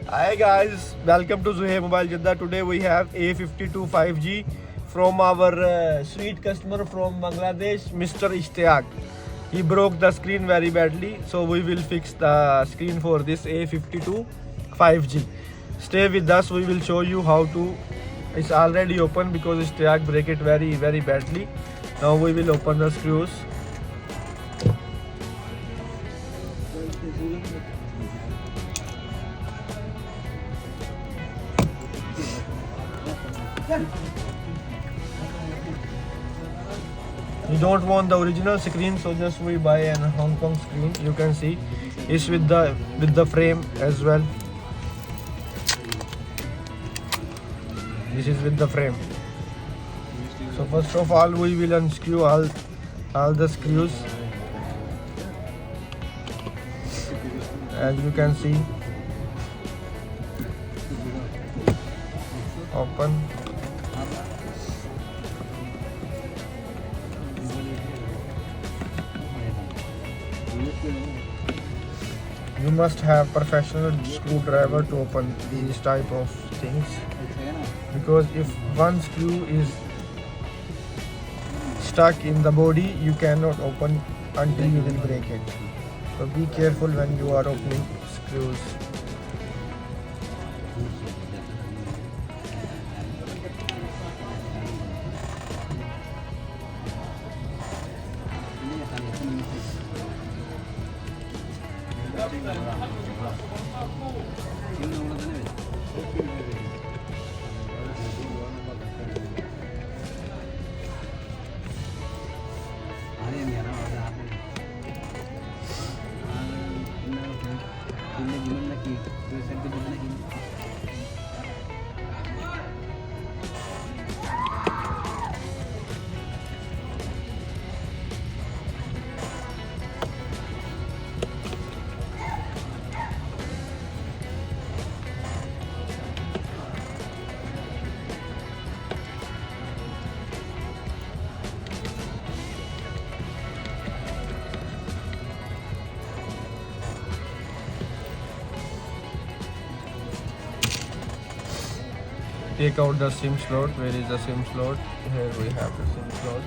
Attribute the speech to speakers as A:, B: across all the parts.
A: Hi guys, welcome to Zuhair Mobile Jeddah. Today we have A52 5G from our sweet customer from Bangladesh, Mr. Ishtiaq. He broke the screen very badly, so we will fix the screen for this A52 5G. Stay with us, we will show you how to. It's already open because Ishtiaq break it very badly. Now we will open the screws. We don't want the original screen, so just we buy an Hong Kong screen. You can see it's with the frame as well. This is with the frame. So first of all, we will unscrew all the screws. As you can see, open. You must have professional screwdriver to open these type of things, because if one screw is stuck in the body, you cannot open until you will break it. So be careful when you are opening screws. Take out the SIM slot. Where is the SIM slot? Here we have the SIM slot.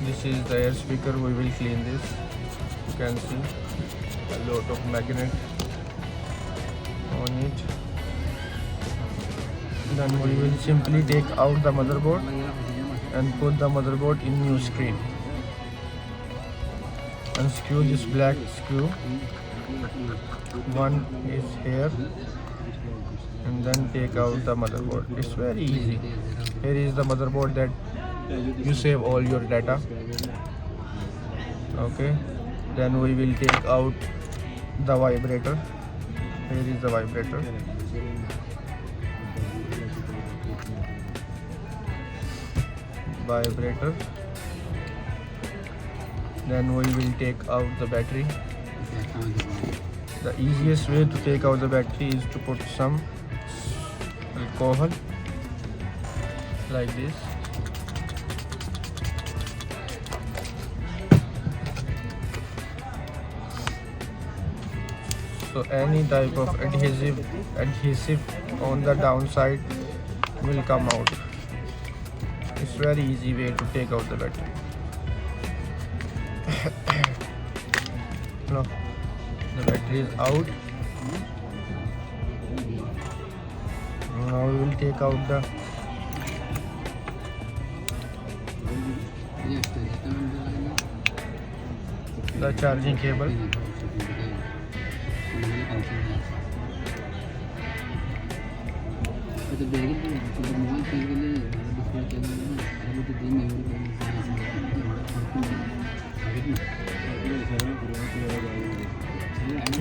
A: This is the air speaker. We will clean this. You can see a lot of magnet on it. Then we will simply take out the motherboard and put the motherboard in new screen. Unscrew this black screw. One is here, and then take out the motherboard. It's very easy. Here is the motherboard that you save all your data. Okay, then we will take out the vibrator. Here is the vibrator. Then we will take out the battery. The easiest way to take out the battery is to put some alcohol like this. So any type of adhesive on the downside will come out. It's very easy way to take out the battery. Look, the battery is out. Now we will take out the charging cable.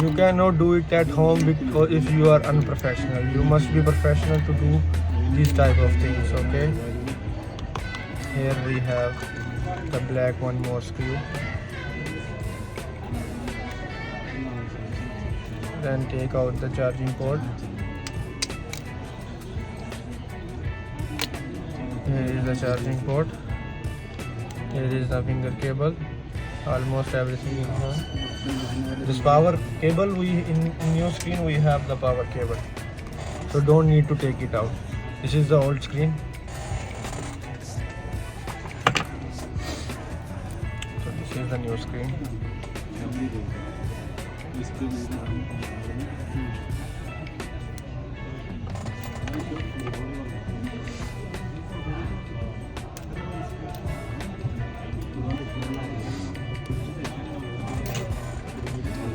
A: You cannot do it at home because if you are unprofessional. You must be professional to do these type of things. Okay. Here we have the black one more screw. Then take out the charging port. Here is the charging port. Here is the finger cable. Almost everything is on. This power cable, in new screen we have the power cable, so don't need to take it out. This is the old screen. So this is the new screen.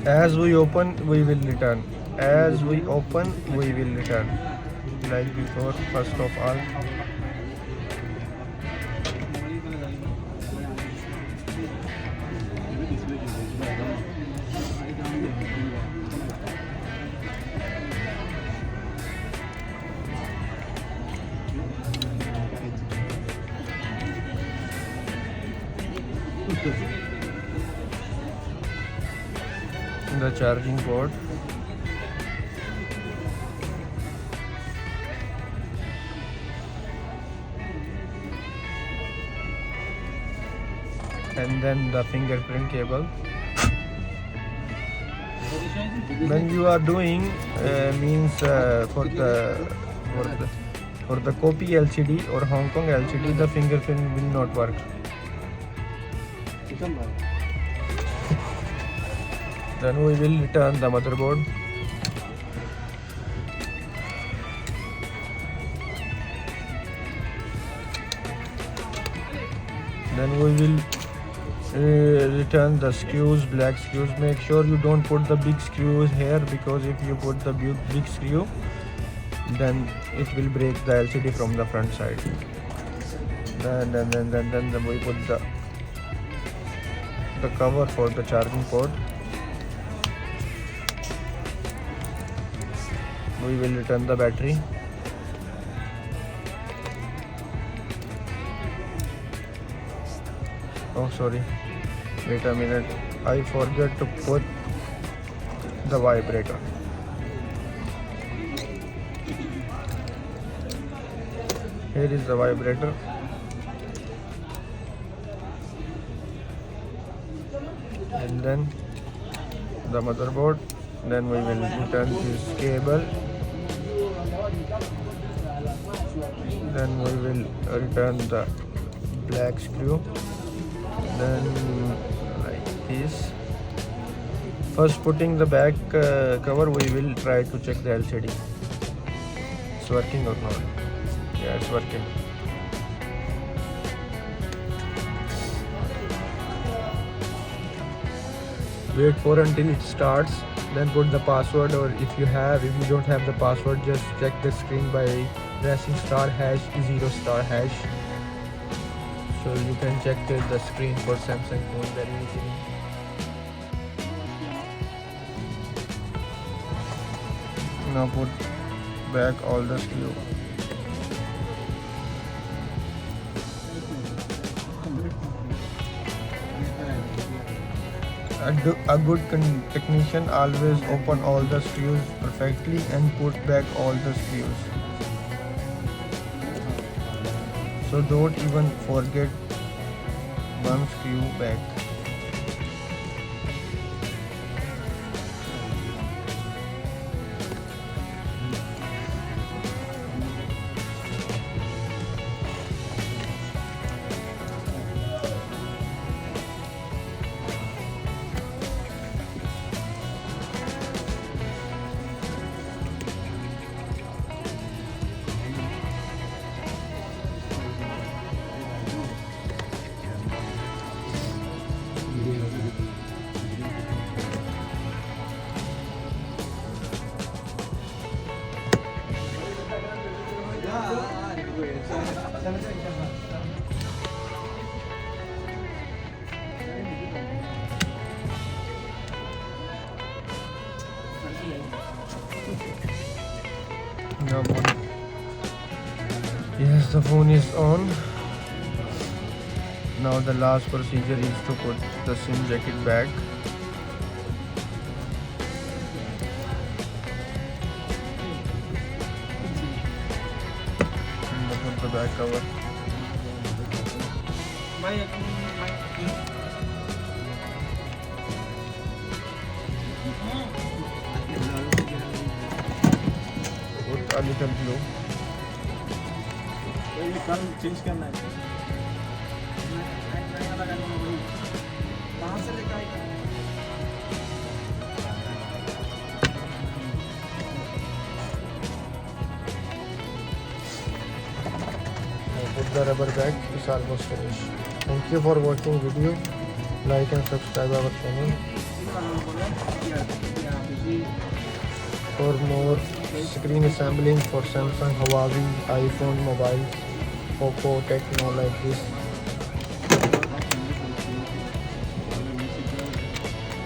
A: As we open, we will return. As we open, we will return. Like before, first of all. The charging port. And then the fingerprint cable. When you are doing means for the copy LCD or Hong Kong LCD, the fingerprint will not work. Then we will return the motherboard. Then we will return the screws, black screws. Make sure you don't put the big screws here, because if you put the big screw, then it will break the LCD from the front side. Then we put the cover for the charging port. We will return the battery. Oh sorry, wait a minute, I forgot to put the vibrator. Here is the vibrator. And then the motherboard. Then we will return this cable. Then we will return the black screw. Then like this. First putting the back cover, we will try to check the LCD. It's working or not? Yeah, it's working. Wait for until it starts, then put the password, or if you don't have the password, just check the screen by pressing *#0*#. So you can check the screen for Samsung phone very easily. Now put back all the screw. A good technician always open all the screws perfectly and put back all the screws. So don't even forget one screw back. Now on. Yes, the phone is on. Now the last procedure is to put the SIM jacket back. And put the back cover. Put a little glue.
B: Change करना है कहाँ से लेकर आएगा
A: Put the rubber back. It's almost finished. Thank you for watching video. Like and subscribe our channel for more screen assembling for Samsung, Huawei, iPhone, mobile, Oppo, Techno like this.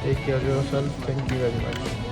A: Take care of yourself. Thank you very much.